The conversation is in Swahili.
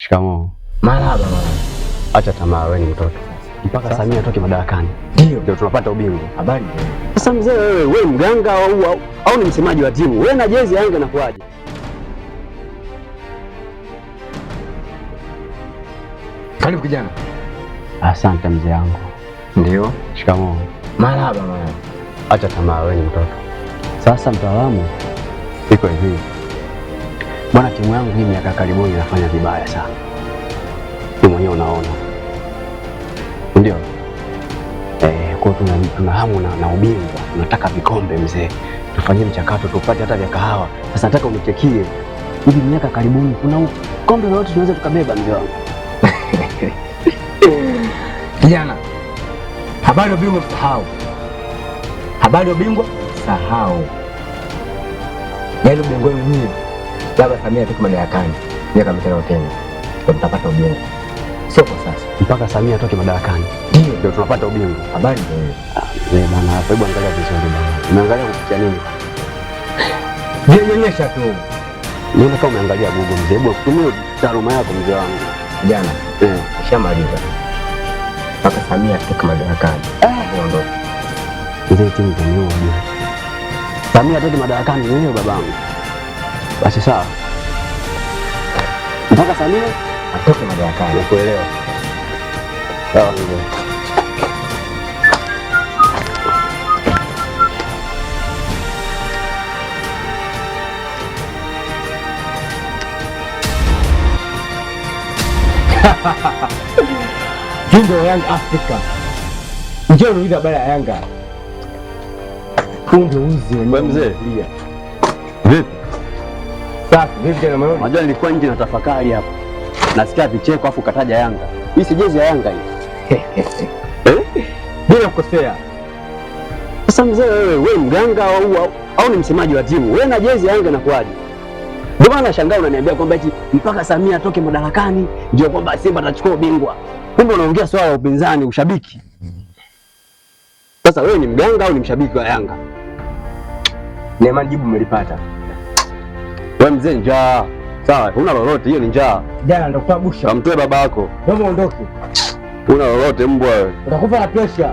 Shikamoo. Marahaba mama. Acha tamaa, wewe ni mtoto. Mpaka Samia atoke madarakani ndio tunapata ubingwa. Habari. Sasa mzee, wewe mganga au ni msemaji wa timu? Wewe na jezi Yanga inakuaje? Karibu kijana. Asante mzee wangu. Ndio. Shikamoo. Marahaba mama. Acha tamaa, wewe ni mtoto. Sasa mtaalamu, iko hivi bwana, timu yangu hii miaka karibuni inafanya vibaya sana, ni mwenyewe unaona, ndio kwa tuna hamu na ubingwa, tunataka vikombe mzee, tufanyie mchakato tupate hata vya kahawa. Sasa nataka unichekie hivi, miaka karibuni kuna kombe lolote tunaweza tukabeba mzee wangu? Kijana, habari ya ubingwa sahau, habari ya ubingwa sahau. Yaani ubingwa wenyewe labda Samia atoke madarakani miaka mitano tena ndio tutapata ubingwa, sio kwa sasa. Mpaka Samia atoke madarakani ndio tunapata ubingwa? Habari ndio bwana. Hapo hebu angalia vizuri bwana, umeangalia kupitia nini? Nionyesha tu, niona kama umeangalia Google mzee. Hebu kutumia taaluma yako mzee wangu. Jana nishamaliza mpaka Samia atoke madarakani ndio mzee, timu zenyewe Samia atoke madarakani ndio babangu. Basi sawa, mpaka Samia atoke madarakani. Nakuelewa. Sawa mzee. Ndio Yanga Afrika. Njoo rudia bara ya Yanga. Kunde uzi wewe mzee. Vipi? Safi, vipi tena mwanangu? Unajua nilikuwa nje na tafakari hapa. Nasikia vicheko afu kataja Yanga. Hii si jezi ya Yanga hii. Bila kukosea. Sasa mzee, wewe mganga au ni msemaji wa timu? Wewe na jezi ya Yanga inakuaje? Ndio maana nashangaa unaniambia kwamba eti mpaka Samia atoke madarakani ndio kwamba Simba atachukua ubingwa. Kumbe unaongea swala la upinzani, ushabiki. Sasa wewe ni mganga au ni mshabiki wa Yanga? Neema, jibu umelipata. Wewe mzee, njaa. Sawa, huna lolote, hiyo ni njaa. Jana ndo kutabusha. Kamtoe babako. Wewe ondoke. Huna lolote mbwa wewe. Utakufa na pressure.